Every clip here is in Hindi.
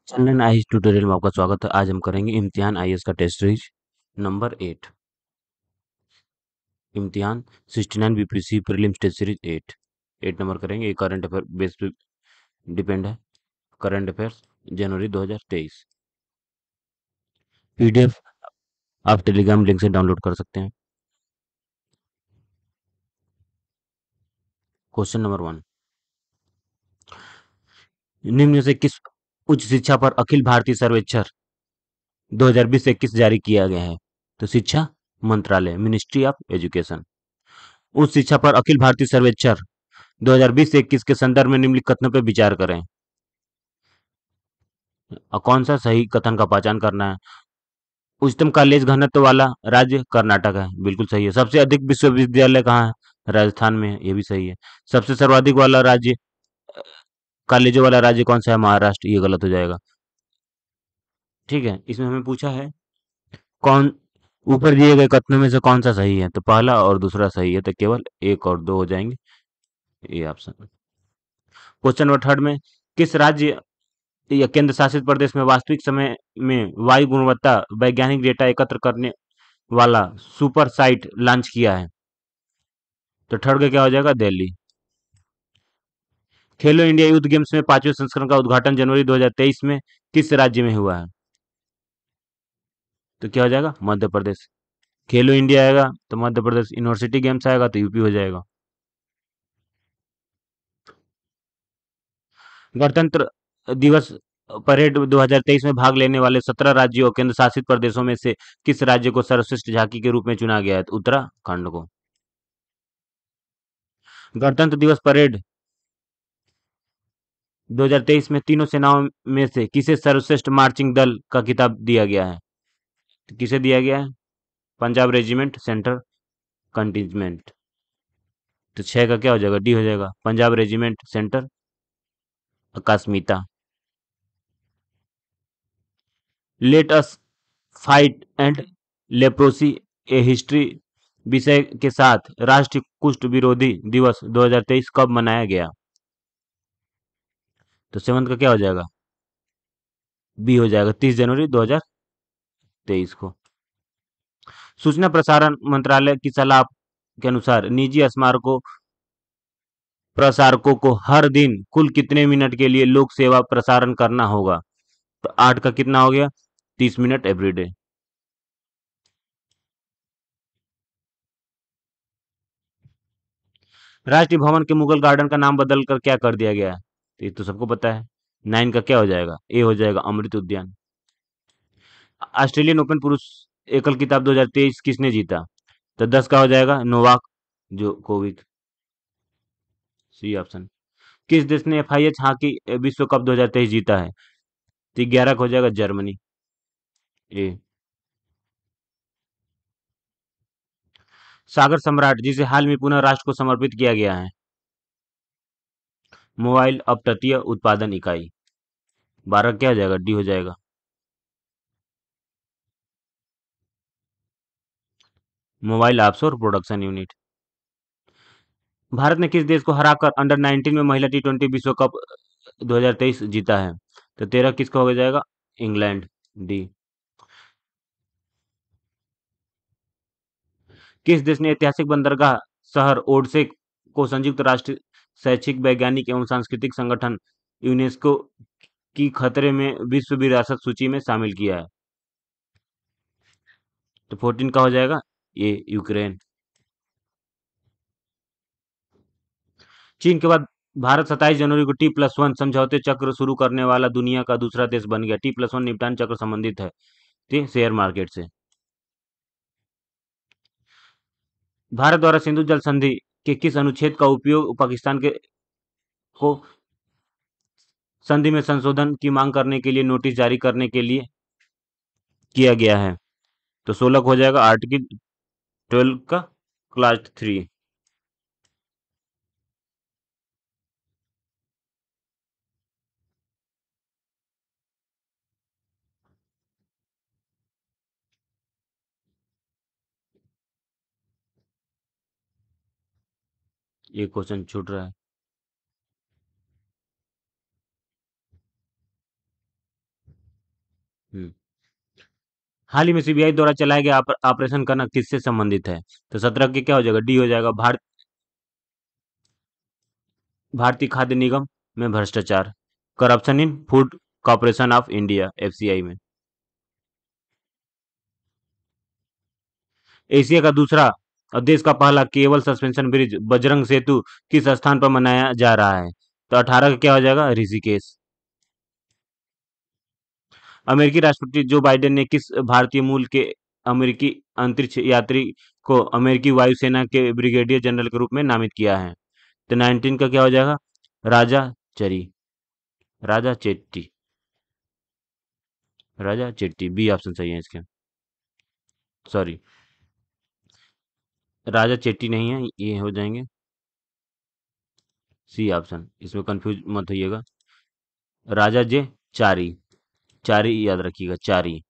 चंदन आईएएस ट्यूटोरियल में आपका स्वागत है। आज हम करेंगे इम्तिहान आईएएस का टेस्ट सीरीज नंबर 8। इम्तिहान 69 BPSC prelims test series 8 number करेंगे। ये करंट अफेयर बेस पे डिपेंड है। करंट अफेयर्स जनवरी 2023। पीडीएफ आप टेलीग्राम लिंक से डाउनलोड कर सकते हैं। क्वेश्चन नंबर 1, निम्न में से किस उच्च शिक्षा पर अखिल भारतीय सर्वेक्षण 2020-21 जारी किया गया है? तो शिक्षा मंत्रालय, मिनिस्ट्री ऑफ एजुकेशन। उच्च शिक्षा पर अखिल भारतीय सर्वेक्षण 2020-21 के संदर्भ में निम्नलिखित कथनों पर विचार करें। कौन सा सही कथन का पहचान करना है? उच्चतम कॉलेज घनत्व वाला राज्य कर्नाटक है, बिल्कुल सही है। सबसे अधिक विश्वविद्यालय कहाँ है? राजस्थान में है, ये भी सही है। सबसे सर्वाधिक वाला राज्य कॉलेजों वाला राज्य कौन सा है? महाराष्ट्र, ये गलत हो जाएगा। ठीक है, इसमें हमें पूछा है कौन ऊपर दिए गए कथनों में से कौन सा सही है? तो पहला और दूसरा सही है, तो केवल एक और दो हो जाएंगे, ये ऑप्शन। क्वेश्चन नंबर थर्ड में किस राज्य या केंद्र शासित प्रदेश में वास्तविक समय में वायु गुणवत्ता वैज्ञानिक डेटा एकत्र करने वाला सुपर साइट लॉन्च किया है? तो थर्ड का क्या हो जाएगा? दिल्ली। खेलो इंडिया यूथ गेम्स में पांचवें संस्करण का उद्घाटन जनवरी 2023 में किस राज्य में हुआ है? तो क्या हो जाएगा? मध्य प्रदेश। खेलो इंडिया आएगा तो मध्य प्रदेश, यूनिवर्सिटी गेम्स आएगा तो यूपी हो जाएगा। गणतंत्र दिवस परेड 2023 में भाग लेने वाले 17 राज्यों और केंद्र शासित प्रदेशों में से किस राज्य को सर्वश्रेष्ठ झांकी के रूप में चुना गया है? तो उत्तराखंड को। गणतंत्र दिवस परेड 2023 में तीनों सेनाओं में से किसे सर्वश्रेष्ठ मार्चिंग दल का खिताब दिया गया है? तो किसे दिया गया है? Punjab regiment, central contingent. तो छह का क्या हो जाएगा? डी हो जाएगा। पंजाब रेजिमेंट, सेंटर अकास्मिता। Let us fight and leprosy a history विषय के साथ राष्ट्रीय कुष्ठ विरोधी दिवस 2023 कब मनाया गया? तो सेवंथ का क्या हो जाएगा? बी हो जाएगा, 30 जनवरी 2023 को। सूचना प्रसारण मंत्रालय की सलाह के अनुसार निजी स्मारकों प्रसारकों को हर दिन कुल कितने मिनट के लिए लोक सेवा प्रसारण करना होगा? तो 8 का कितना हो गया? 30 मिनट एवरीडे। राष्ट्रीय भवन के मुगल गार्डन का नाम बदल कर क्या कर दिया गया है? तो ये तो सबको पता है। 9 का क्या हो जाएगा? ए हो जाएगा, अमृत उद्यान। ऑस्ट्रेलियन ओपन पुरुष एकल खिताब 2023 किसने जीता? तो 10 का हो जाएगा, नोवाक जोकोविक, सी ऑप्शन। किस देश ने एफआईएच हॉकी विश्व कप 2023 जीता है? तो 11 का हो जाएगा, जर्मनी, ए। सागर सम्राट जिसे हाल में पुनः राष्ट्र को समर्पित किया गया है? मोबाइल अपतटीय उत्पादन इकाई। 12 क्या हो जाएगा? डी हो जाएगा। Mobile offshore production unit. Bharat ने किस देश को हराकर अंडर 19 में महिला टी20 विश्व कप 2023 जीता है? तो 13 किसका हो जाएगा? England, D. किस देश ने ऐतिहासिक बंदरगाह शहर ओडसे को संयुक्त राष्ट्र शैक्षिक वैज्ञानिक एवं सांस्कृतिक संगठन यूनेस्को की खतरे में विश्व विरासत सूची में शामिल किया है? तो 14 का हो जाएगा, ये यूक्रेन। चीन के बाद भारत 27 जनवरी को T+1 समझौते चक्र शुरू करने वाला दुनिया का दूसरा देश बन गया। T+1 निपटान चक्र संबंधित है शेयर मार्केट से। भारत द्वारा सिंधु जल संधि के किस अनुच्छेद का उपयोग पाकिस्तान के को संधि में संशोधन की मांग करने के लिए नोटिस जारी करने के लिए किया गया है? तो 16 को हो जाएगा, आर्टिकल 12 का क्लास 3। ये क्वेश्चन छूट रहा है। हम्म। हाल ही में सीबीआई द्वारा चलाया गया ऑपरेशन करना किससे संबंधित है? तो 17 के क्या हो जाएगा? डी हो जाएगा। भारतीय खाद्य निगम में भ्रष्टाचार। Corruption in food corporation of India, FCI में। एशिया का दूसरा और देश का पहला केबल सस्पेंशन ब्रिज बजरंग सेतु किस स्थान पर बनाया जा रहा है? तो 18 का क्या हो जाएगा? ऋषिकेश। अमेरिकी राष्ट्रपति जो बाइडेन ने किस भारतीय मूल के अमेरिकी अंतरिक्ष यात्री को अमेरिकी वायुसेना के ब्रिगेडियर जनरल के रूप में नामित किया है? तो 19 का क्या हो जाएगा? राजा चरी। राजा चेट्टी। राजा चेट्टी, बी ऑप्शन सही है इसके। सॉरी, राजा चेट्टी नहीं है, ये हो जाएंगे सी ऑप्शन। इसमें कंफ्यूज मत होइएगा। राजा जे चारी। चारी याद रखिएगा, चारी।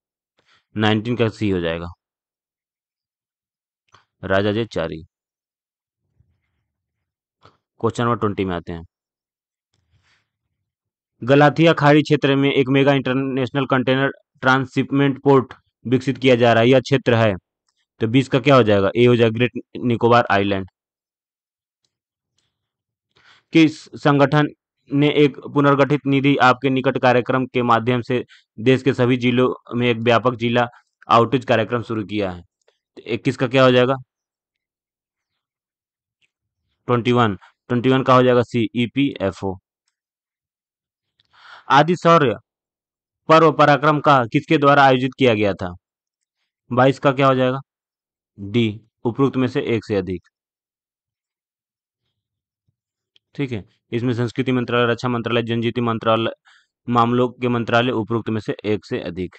19 का सी हो जाएगा। राजा जे चारी। क्वेश्चन नंबर 20 में आते हैं। गलाथिया खाड़ी क्षेत्र में एक mega international container transshipment port विकसित किया जा रहा है, यह क्षेत्र है। तो 20 का क्या हो जाएगा? ए हो जाएगा ग्रेट निकोबार आइलैंड। किस संगठन ने एक पुनर्गठित निधि आपके निकट कार्यक्रम के माध्यम से देश के सभी जिलों में एक व्यापक जिला आउटरीच कार्यक्रम शुरू किया है? तो 21 का क्या हो जाएगा? 21। 21 का हो जाएगा सी, ईपीएफओ। आदि शौर्य पर्व पराक्रम का किसके द्वारा आयोजित किया गया था? 22 का क्या हो जाएगा? डी, उपरोक्त में से एक से अधिक। ठीक है। इसमें संस्कृति मंत्रालय, रक्षा मंत्रालय, जनजाति मंत्रालय, मामलों के मंत्रालय, उपरोक्त में से एक से अधिक।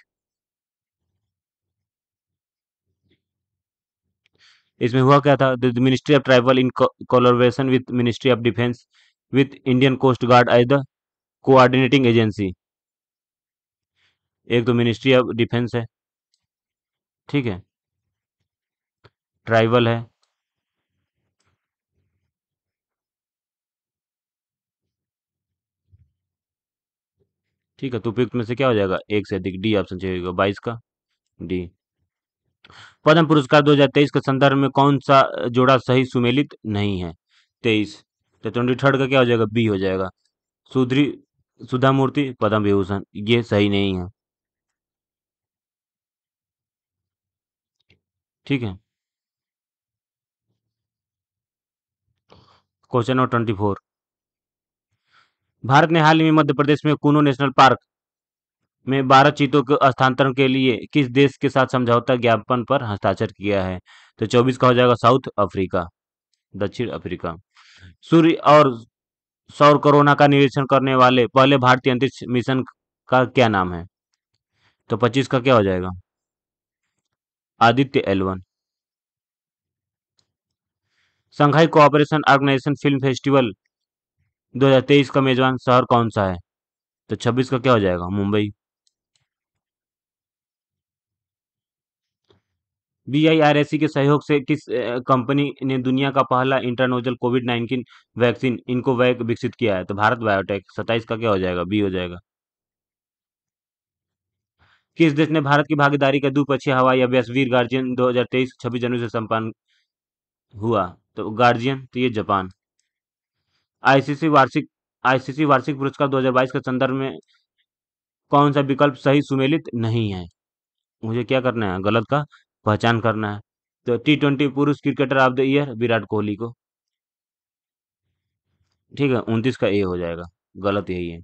इसमें हुआ क्या था? The ministry of tribal in collaboration with ministry of defence with Indian Coast Guard as the coordinating agency. एक तो मिनिस्ट्री ऑफ डिफेंस है, ठीक है, ट्राइबल है, ठीक है, तो उपयुक्त में से क्या हो जाएगा? एक से अधिक, डी ऑप्शन चाहिए होगा 22 का, डी। पद्म पुरस्कार 2023 के संदर्भ में कौन सा जोड़ा सही सुमेलित नहीं है? 23। तो 23 का क्या हो जाएगा? बी हो जाएगा। सुधरी सुधा मूर्ति पद्म विभूषण, ये सही नहीं है। ठीक है। Question number 24। भारत ने हाल ही में मध्य प्रदेश में कूनो नेशनल पार्क में 12 चीतों के हस्तांतरण के लिए किस देश के साथ समझौता ज्ञापन पर हस्ताक्षर किया है? तो 24 का हो जाएगा साउथ अफ्रीका, दक्षिण अफ्रीका। सूर्य और सौर कोरोना का निरीक्षण करने वाले पहले भारतीय अंतरिक्ष मिशन का क्या नाम है? तो 25 का क्या हो जाएगा? Aditya L1। Shanghai Cooperation Organisation film festival 2023 का मेजबान शहर कौन सा है? तो 26 का क्या हो जाएगा? मुंबई। बीआईआरएसी के सहयोग से किस कंपनी ने दुनिया का पहला इंट्रानोजल कोविड-19 वैक्सीन इनकोवैक विकसित किया है? तो भारत बायोटेक। 27 का क्या हो जाएगा? बी हो जाएगा। किस देश ने भारत की भागीदारी का द्विपक्षीय हवाई अभ्यास वीर गार्जियन 2023 26 जनवरी से संपन्न हुआ? तो गार्जियन, तो ये जापान। आईसीसी वार्षिक आईसीसी वार्षिक पुरस्कार 2022 के संदर्भ में कौन सा विकल्प सही सुमेलित नहीं है? मुझे क्या करना है? गलत का पहचान करना है। तो T20 पुरुष cricketer of the year Virat Kohli को। ठीक है, 29 का ए हो जाएगा। गलत यही है।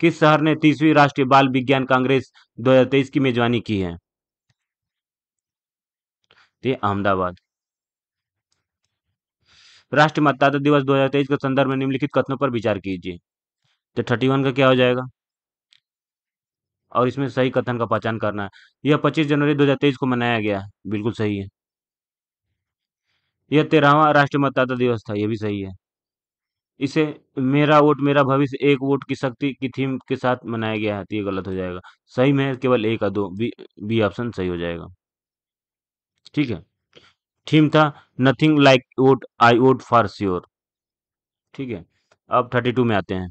किस शहर ने 30वीं राष्ट्रीय बाल विज्ञान कांग्रेस 2023 की मेजबानी की है? तो ये अहमदाबाद। राष्ट्रीय मतदाता दिवस 2023 के संदर्भ में निम्नलिखित कथनों पर विचार कीजिए। तो 31 का क्या हो जाएगा? और इसमें सही कथन का पहचान करना है। यह 25 जनवरी 2023 को मनाया गया है, बिल्कुल सही है। यह 13वां राष्ट्रीय मतदाता दिवस था, यह भी सही है। इसे मेरा वोट मेरा भविष्य एक वोट की शक्ति की थीम के साथ मनाया गया है, तो ये गलत हो जाएगा। सही में है केवल एक या दो, बी। बी ऑप्शन सही हो जाएगा। ठीक है। थीम था nothing like what I vote for sure. ठीक है। अब 32 में आते हैं।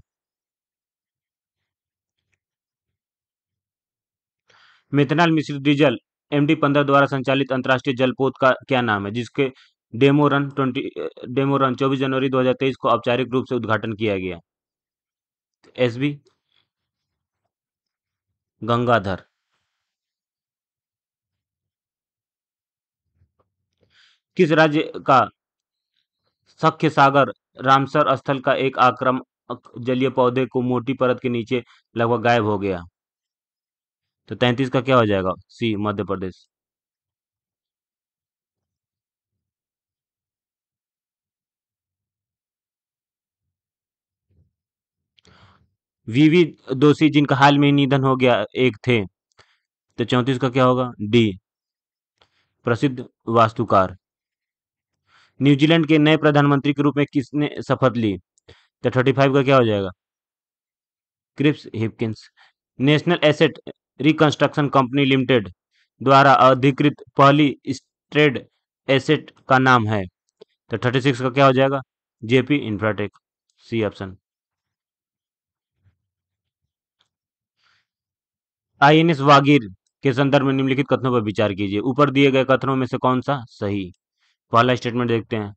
मेथनॉल मिश्रित डीजल MD-15 द्वारा संचालित अंतर्राष्ट्रीय जलपोत का क्या नाम है, जिसके डेमो रन 24 जनवरी 2023 को औपचारिक रूप से उद्घाटन किया गया? SB गंगाधर। किस राज्य का सख्य सागर रामसर स्थल का एक आक्रामक जलीय पौधे को मोटी परत के नीचे लगभग गायब हो गया? तो 33 का क्या हो जाएगा? C मध्य प्रदेश। VV दोषी जिनका हाल में ही निधन हो गया एक थे, तो 34 का क्या होगा? D प्रसिद्ध वास्तुकार। न्यूजीलैंड के नए प्रधानमंत्री के रूप में किसने शपथ ली? तो 35 का क्या हो जाएगा? Chris Hipkins. National asset reconstruction company limited द्वारा अधिकृत पहली स्ट्रेड एसेट का नाम है? तो 36 का क्या हो जाएगा? JP Infratech. C option. INS Vagir के संदर्भ में निम्नलिखित कथनों पर विचार कीजिए। ऊपर दिए गए कथनों में से कौन सा सही? पहला स्टेटमेंट देखते हैं।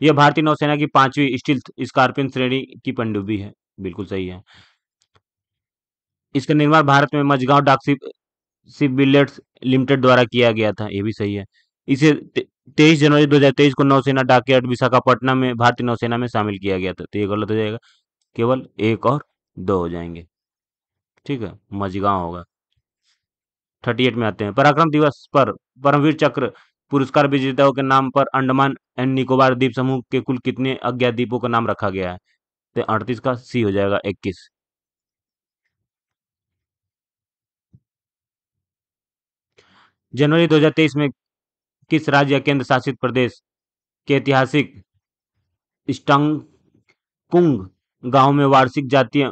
यह भारतीय नौसेना की 5वीं स्टील्थ स्कॉर्पियन श्रेणी की पनडुब्बी है। बिल्कुल सही है। इसका निर्माण भारत में मझगांव डाक शिप बिल्डर्स लिमिटेड द्वारा किया गया था। ये भी सही है। इसे 23 जनवरी 2023 को नौसेना डॉकयार्ड विशाखापट्टनम में भारतीय नौसेना में शामिल किया गया था। तो ये गलत हो जाएगा। केवल एक और दो हो जाएंगे। ठीक है, मझगांव होगा। 38 में आते हैं। पराक्रम दिवस पर परमवीर चक्र पुरस्कार विजेताओं के नाम पर अंडमान एंड निकोबार द्वीप समूह के कुल कितने अज्ञात द्वीपों का नाम रखा गया है? तो 38 का C हो जाएगा 21। जनवरी 2023 में किस राज्य या केंद्र शासित प्रदेश के ऐतिहासिक स्टंगकुंग गांव में वार्षिक जातीय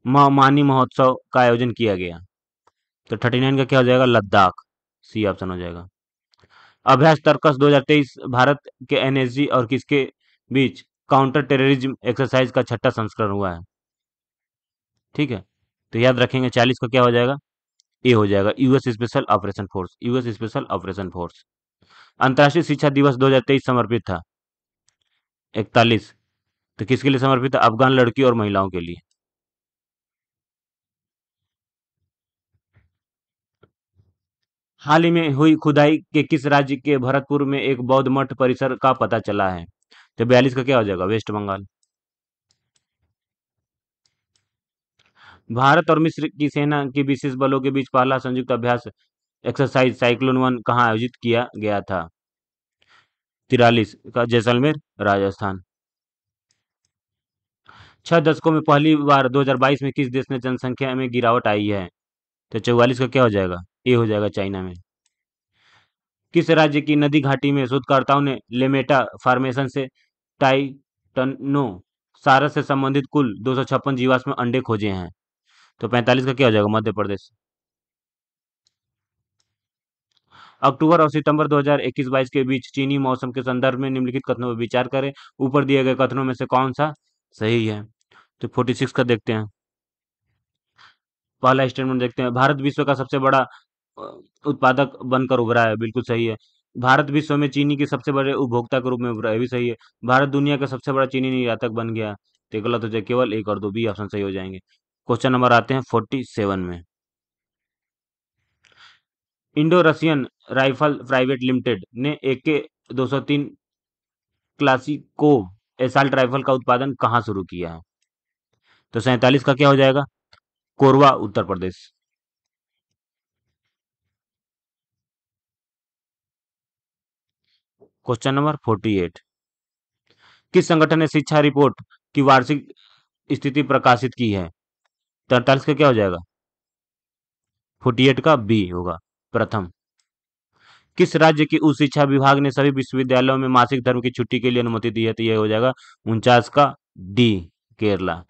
मानी महोत्सव का आयोजन किया गया? तो 39 का क्या हो जाएगा? लद्दाख। C ऑप्शन हो जाएगा। अभ्यास तर्कस 2023 भारत के NSG और किसके बीच काउंटर टेररिज्म एक्सरसाइज का छठा संस्करण हुआ है? ठीक है, तो याद रखेंगे 40 का क्या हो जाएगा? ए हो जाएगा, US special operation force. US special operation force. अंतर्राष्ट्रीय शिक्षा दिवस 2023 समर्पित था? 41। तो किसके लिए समर्पित था? अफगान लड़की और महिलाओं के लिए। हाल ही में हुई खुदाई के किस राज्य के भरतपुर में एक बौद्ध मठ परिसर का पता चला है? तो 42 का क्या हो जाएगा? वेस्ट बंगाल। भारत और मिस्र की सेना की विशेष बलों के बीच पहला संयुक्त अभ्यास एक्सरसाइज साइक्लोन 1 कहाँ आयोजित किया गया था? 43 का जैसलमेर, राजस्थान। 6 दशकों में पहली बार 2022 में किस देश में जनसंख्या में गिरावट आई है? तो 44 का क्या हो जाएगा? ए हो जाएगा, चाइना में। किस राज्य की नदी घाटी में शोधकर्ताओं ने लेमेटा फार्मेशन से टाइटनो सारस से संबंधित कुल 256 जीवाश्म अंडे खोजे हैं? तो 45 का क्या हो जाएगा? मध्य प्रदेश। अक्टूबर और सितंबर 2021-22 के बीच चीनी मौसम के संदर्भ में निम्नलिखित कथनों पर विचार करें। ऊपर दिए गए कथनों में से कौन सा सही है? तो 46 का देखते हैं। पहला स्टेटमेंट देखते हैं। भारत विश्व का सबसे बड़ा अ, उत्पादक बनकर उभरा है। बिल्कुल सही है। भारत विश्व में चीनी के सबसे बड़े उपभोक्ता के रूप में उभरा है। ये भी सही है। भारत दुनिया का सबसे बड़ा चीनी निर्यातक बन गया। तो ये गलत हो जाए। केवल एक और दो बी ऑप्शन सही हो जाएंगे। क्वेश्चन नंबर आते हैं 47 में। Indo Russian rifle private limited ने AK-203 क्लासिकोव एसाल्ट राइफल का उत्पादन कहाँ शुरू किया है? तो 47 का क्या हो जाएगा? कोरबा, उत्तर प्रदेश। Question number 48। किस संगठन ने शिक्षा रिपोर्ट की वार्षिक स्थिति प्रकाशित की है? 43 का क्या हो जाएगा? 48 का बी होगा, प्रथम। किस राज्य की उच्च शिक्षा विभाग ने सभी विश्वविद्यालयों में मासिक धर्म की छुट्टी के लिए अनुमति दी है? तो यह हो जाएगा 49 का डी, केरला।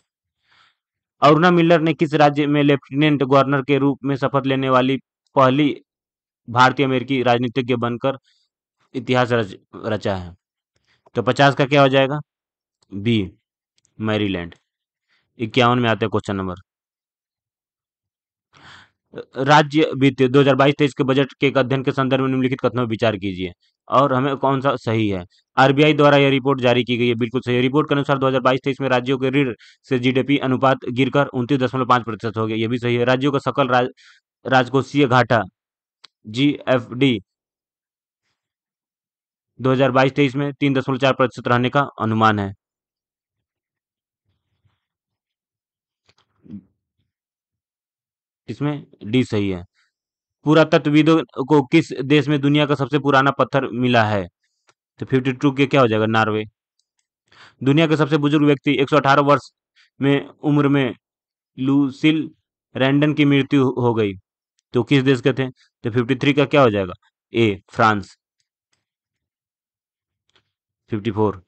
अरुणा मिल्लर ने किस राज्य में लेफ्टिनेंट गवर्नर के रूप में शपथ लेने वाली पहली भारतीय अमेरिकी राजनीतिज्ञ बनकर इतिहास रचा है? तो 50 का क्या हो जाएगा? B, Maryland. 51 में आते हैं क्वेश्चन नंबर। राज्य वित्त 2022-23 के बजट के एक अध्ययन के संदर्भ में निम्नलिखित कथनों पर विचार कीजिए और हमें कौन सा सही है। आरबीआई द्वारा यह रिपोर्ट जारी की गई है, बिल्कुल सही है। रिपोर्ट के अनुसार 2022-23 में राज्यों के ऋण से जीडीपी अनुपात गिरकर 29.5% हो गया, ये भी सही है। राज्यों का सकल राजकोषीय घाटा जीएफडी 2022-23 में 3.4% रहने का अनुमान है। इसमें डी सही है। पुरातत्वविदों को किस देश में दुनिया का सबसे पुराना पत्थर मिला है? तो 52 के क्या हो जाएगा? नॉर्वे। दुनिया के सबसे बुजुर्ग व्यक्ति 118 वर्ष में उम्र में लूसिल रैंडन की मृत्यु हो गई, तो किस देश के थे? तो 53 का क्या हो जाएगा? ए फ्रांस। 54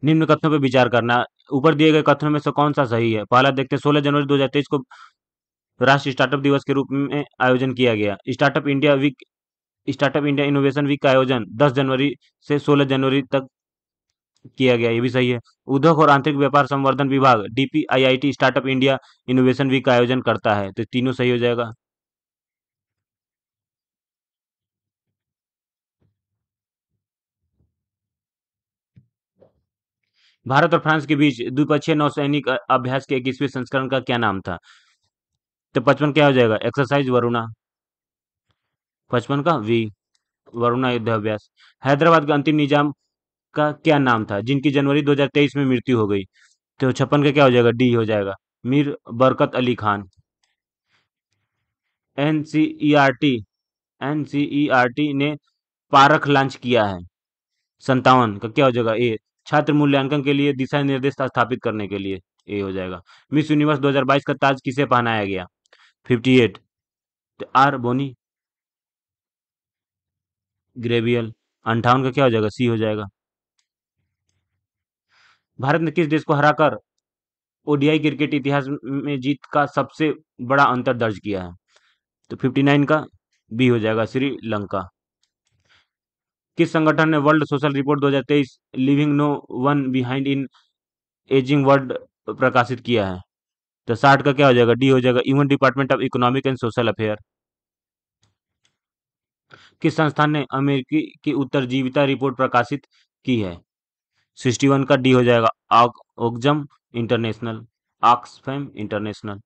निम्न कथनों पर विचार करना। ऊपर दिए गए कथनों में से कौन सा सही है? पहला देखते हैं, 16 जनवरी 2023 को राष्ट्रीय स्टार्टअप दिवस के रूप में आयोजन किया गया। स्टार्टअप इंडिया इनोवेशन वीक का आयोजन 10 जनवरी से 16 जनवरी तक किया गया, ये भी सही है। उद्योग और आंतरिक व्यापार संवर्धन विभाग DPIIT startup India innovation week का आयोजन करता है, तो तीनों सही हो जाएगा। भारत और फ्रांस के बीच द्विपक्षीय नौसैनिक अभ्यास के 21वें संस्करण का क्या नाम था? तो 55 क्या हो जाएगा? एक्सरसाइज वरुणा। 55 का वी, वरुणा युद्धाभ्यास। हैदराबाद के अंतिम निजाम का क्या नाम था जिनकी जनवरी 2023 में मृत्यु हो गई? तो 56 का क्या हो जाएगा? डी हो जाएगा, मीर बरकत अली खान। एनसीईआरटी एनसीईआरटी ने पारख लॉन्च किया है। 57 का क्या हो जाएगा? ए छात्र मूल्यांकन के लिए दिशा निर्देश स्थापित करने के लिए, ए हो जाएगा। मिस यूनिवर्स 2022 का ताज किसे पहनाया गया? 58 तो आर बोनी ग्रेवियल। 58 का क्या हो जाएगा? सी हो जाएगा। भारत ने किस देश को हराकर ओडीआई क्रिकेट इतिहास में जीत का सबसे बड़ा अंतर दर्ज किया है? तो 59 का बी हो जाएगा, श्रीलंका। किस संगठन ने world social report 2023 living no one behind in ageing world प्रकाशित किया है? तो 60 का क्या हो जाएगा? डी हो जाएगा, UN department of economic and social affair. किस संस्थान ने अमेरिकी की उत्तरजीविता रिपोर्ट प्रकाशित की है? 61 का डी हो जाएगा, ऑक्सफैम इंटरनेशनल। Oxfam International.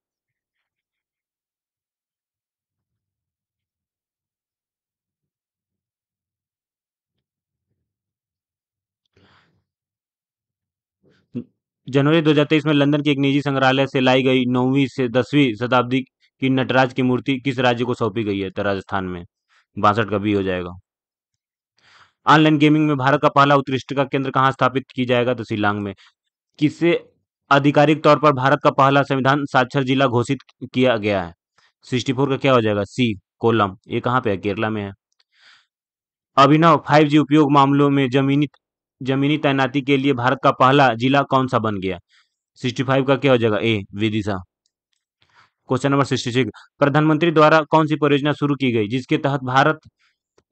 जनवरी 2023 में लंदन के एक निजी संग्रहालय से लाई गई 9वीं से 10वीं शताब्दी की नटराज की मूर्ति किस राज्य को सौंपी गई है? तो राजस्थान में। 62 का बी हो जाएगा। ऑनलाइन गेमिंग में भारत का पहला उत्कृष्टता केंद्र कहाँ स्थापित की जाएगा? तो शिलांग में। किसे आधिकारिक तौर पर भारत का पहला संविधान साक्षर जिला घोषित किया गया है? 64 का क्या हो जाएगा? सी कोलम। ये कहाँ पे है? केरला में है। अभिनव 5G उपयोग मामलों में जमीनी तैनाती के लिए भारत का पहला जिला कौन सा बन गया? 65 का क्या हो जाएगा? ए विदिशा। क्वेश्चन नंबर 66, प्रधानमंत्री द्वारा कौन सी परियोजना शुरू की गई जिसके तहत भारत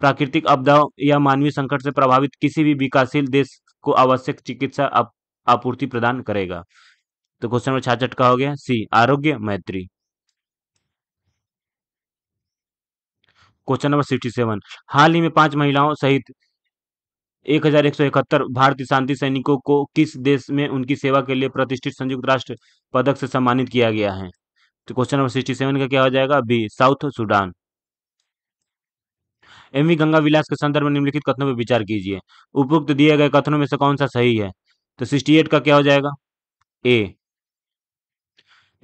प्राकृतिक आपदाओं या मानवीय संकट से प्रभावित किसी भी विकासशील देश को आवश्यक चिकित्सा आपूर्ति प्रदान करेगा? तो क्वेश्चन नंबर 66 का हो गया सी आरोग्य मैत्री। क्वेश्चन नंबर 67, हाल ही में 5 महिलाओं सहित 1171 भारतीय शांति सैनिकों को किस देश में उनकी सेवा के लिए प्रतिष्ठित संयुक्त राष्ट्र पदक से सम्मानित किया गया है? तो क्वेश्चन नंबर 67 का क्या हो जाएगा? B South Sudan. MV Ganga Vilas के संदर्भ में निम्नलिखित कथनों पर विचार कीजिए। उपरोक्त दिए गए कथनों में से कौन सा सही है? तो 68 का क्या हो जाएगा? ए।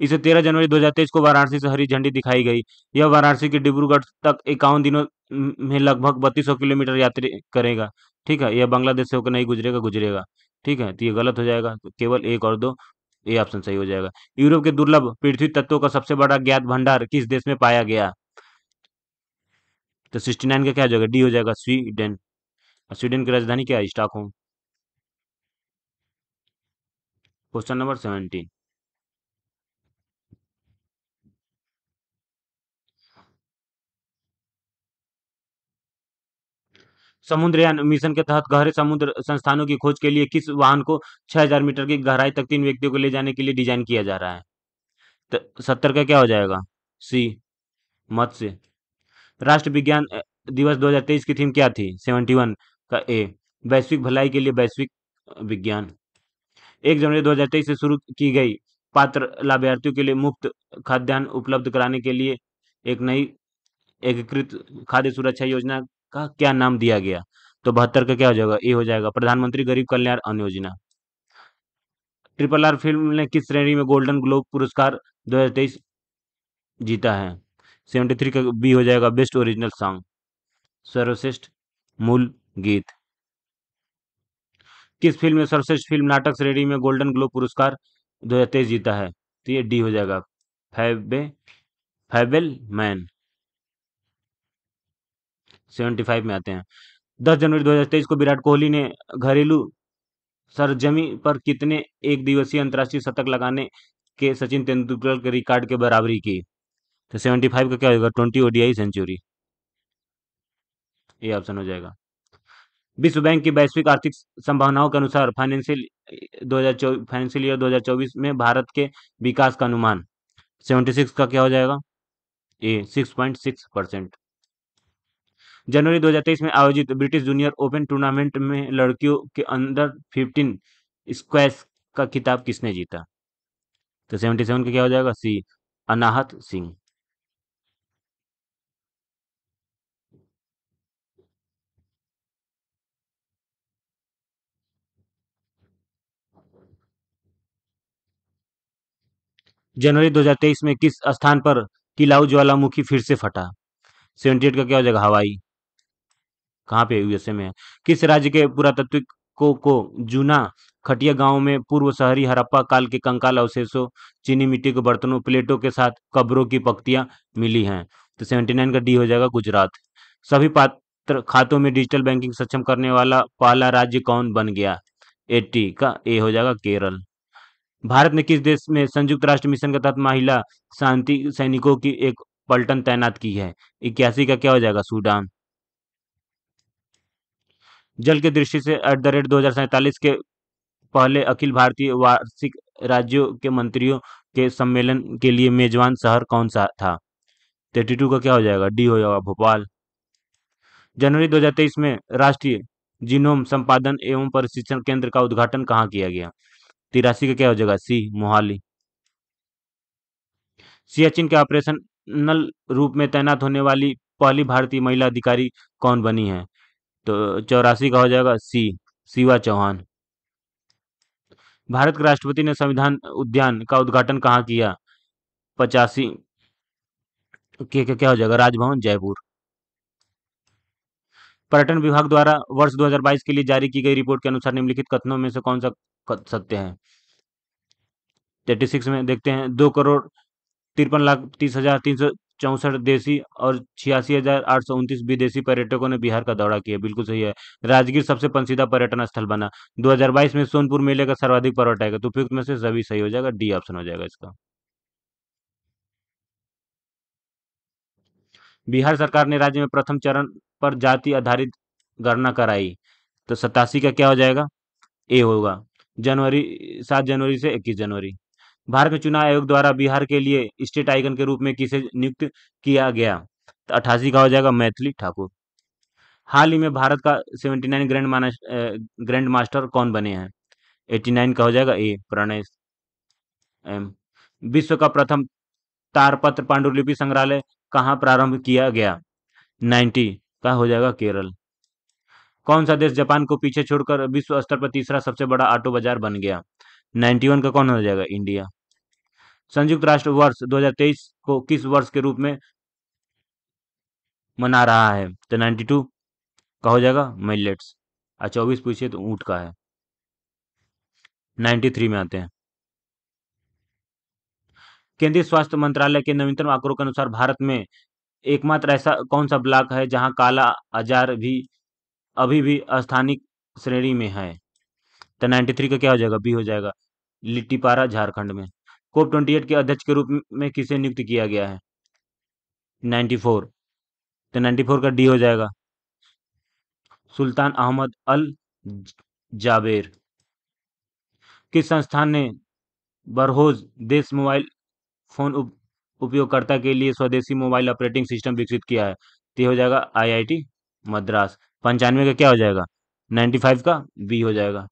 इसे 13 जनवरी 2023 को वाराणसी से हरी झंडी दिखाई गई। यह वाराणसी के डिब्रूगढ़ तक 51 दिनों में लगभग 3200 किलोमीटर यात्रा करेगा। ठीक है, यह बांग्लादेश से होकर नहीं गुजरेगा, गुजरेगा। ठीक है, तो ये गलत हो जाएगा, तो केवल एक और दो, ये ऑप्शन सही हो जाएगा। यूरोप के दुर्लभ पृथ्वी तत्वों का सबसे बड़ा ज्ञात भंडार किस देश में पाया गया? तो 69 का क्या हो जाएगा? डी हो जाएगा, स्वीडन। और स्वीडन की राजधानी क्या है? Stockholm. Question number 17, Samudrayaan mission के तहत गहरे समुद्र संस्थानों की खोज के लिए किस वाहन को 6000 मीटर की गहराई तक 3 व्यक्तियों को ले जाने के लिए डिजाइन किया जा रहा है? तो 70 का क्या हो जाएगा? सी मत्स्य। राष्ट्र विज्ञान दिवस 2023 की थीम क्या थी? 71 का ए वैश्विक भलाई के लिए वैश्विक विज्ञान। 1 जनवरी 2023 से शुरू की गई पात्र लाभार्थियों के लिए मुफ्त खाद्यान्न उपलब्ध कराने के लिए एक नई एकीकृत खाद्य सुरक्षा योजना का क्या नाम दिया गया? तो 72 का क्या हो जाएगा? ए हो जाएगा प्रधानमंत्री गरीब कल्याण अन्न योजना। ट्रिपल आर फिल्म ने किस श्रेणी में गोल्डन ग्लोब पुरस्कार 2023 जीता है? 73 का बी हो जाएगा बेस्ट ओरिजिनल सॉन्ग, सर्वश्रेष्ठ मूल गीत। किस फिल्म ने सर्वश्रेष्ठ फिल्म नाटक श्रेणी में गोल्डन ग्लोब पुरस्कार 2023 जीता है? तो ये डी हो जाएगा फैबे फैबल मैन। 75 में आते हैं। 10 जनवरी 2023 को विराट कोहली ने घरेलू सरजमी पर कितने एक दिवसीय अंतर्राष्ट्रीय शतक लगाने के सचिन तेंदुलकर के रिकॉर्ड के बराबरी की? तो 75 का क्या होगा? 20 ओडीआई सेंचुरी। ये ऑप्शन हो जाएगा। विश्व बैंक की वैश्विक आर्थिक संभावनाओं के अनुसार फाइनेंशियल ईयर 2024 में भारत के विकास का अनुमान 76 का क्या हो जाएगा? ए 6.6%। जनवरी 2023 में आयोजित ब्रिटिश जूनियर ओपन टूर्नामेंट में लड़कियों के अंडर 15 स्क्वैश का खिताब किसने जीता? तो 77 का क्या हो जाएगा? सी अनाहत सिंह। जनवरी 2023 में किस स्थान पर किलाउ ज्वालामुखी फिर से फटा? 78 का क्या हो जाएगा? हवाई। कहाँ पे? यूएसए में है। किस राज्य के पुरातात्विकों को जूना खटिया गांव में पूर्व शहरी हड़प्पा काल के कंकाल अवशेषों, चीनी मिट्टी के बर्तनों, प्लेटों के साथ कब्रों की पंक्तियां मिली हैं? तो 79 का डी हो जाएगा गुजरात। सभी पात्र खातों में डिजिटल बैंकिंग सक्षम करने वाला पहला राज्य कौन बन गया? 80 का ए हो जाएगा केरल। भारत ने किस देश में संयुक्त राष्ट्र मिशन के तहत महिला शांति सैनिकों की एक पलटन तैनात की है? 81 का क्या हो जाएगा? सूडान। जल की दृष्टि से @2047 के पहले अखिल भारतीय वार्षिक राज्यों के मंत्रियों के सम्मेलन के लिए मेजबान शहर कौन सा था? 32 का क्या हो जाएगा? डी हो जाएगा भोपाल। जनवरी 2023 में राष्ट्रीय जीनोम संपादन एवं प्रशिक्षण केंद्र का उद्घाटन कहाँ किया गया? 83 का क्या हो जाएगा? सी मोहाली। सियाचिन के ऑपरेशनल रूप में तैनात होने वाली पहली भारतीय महिला अधिकारी कौन बनी है? तो 84 का हो जाएगा सी शिवा चौहान। भारत के राष्ट्रपति ने संविधान उद्यान का उद्घाटन कहाँ किया? 85 के क्या हो जाएगा? राजभवन जयपुर। पर्यटन विभाग द्वारा वर्ष 2022 के लिए जारी की गई रिपोर्ट के अनुसार निम्नलिखित कथनों में से कौन सा सत्य है? 36 में देखते हैं 2,53,30,30,364 देशी और 86,829 विदेशी पर्यटकों ने बिहार का दौरा किया। बिल्कुल सही है। राजगीर सबसे पसंदीदा पर्यटन स्थल बना। 2022 में सोनपुर मेले का सर्वाधिक पर्यटक है। तो उपयुक्त में से सभी सही हो जाएगा। डी ऑप्शन हो जाएगा इसका। बिहार सरकार ने राज्य में प्रथम चरण पर जाति आधारित गणना कराई। तो 87 का क्या हो जाएगा? ए होगा जनवरी 7 जनवरी से 21 जनवरी। भारत में चुनाव आयोग द्वारा बिहार के लिए स्टेट आइकन के रूप में किसे नियुक्त किया गया? तो 88 का हो जाएगा मैथिली ठाकुर। हाल ही में भारत का 79 ग्रैंड मास्टर कौन बने हैं? 89 का हो जाएगा ए प्रणय एम। विश्व का प्रथम तारपत्र पांडुलिपि संग्रहालय कहाँ प्रारंभ किया गया? 90 का हो जाएगा केरल। कौन सा देश जापान को पीछे छोड़कर विश्व स्तर पर तीसरा सबसे बड़ा ऑटो बाजार बन गया? 91 का कौन हो जाएगा? इंडिया। संयुक्त राष्ट्र वर्ष 2023 को किस वर्ष के रूप में मना रहा है? तो 92 का हो जाएगा मिलेट्स। और 24 पूछिए तो ऊंट का है। 93 में आते हैं। केंद्रीय स्वास्थ्य मंत्रालय के नवीनतम आंकड़ों के अनुसार भारत में एकमात्र ऐसा कौन सा ब्लॉक है जहां काला आजार भी अभी भी स्थानिक श्रेणी में है? तो 93 का क्या हो जाएगा? बी हो जाएगा लिट्टीपारा झारखंड में। कोप 28 के अध्यक्ष के रूप में किसे नियुक्त किया गया है? 94। तो 94 का डी हो जाएगा सुल्तान अहमद अल जाबेर। किस संस्थान ने बरहोज देश मोबाइल फोन उपयोगकर्ता के लिए स्वदेशी मोबाइल ऑपरेटिंग सिस्टम विकसित किया है? तो ये हो जाएगा आईआईटी मद्रास। 95 का क्या हो जाएगा? 95 का बी हो जाएगा।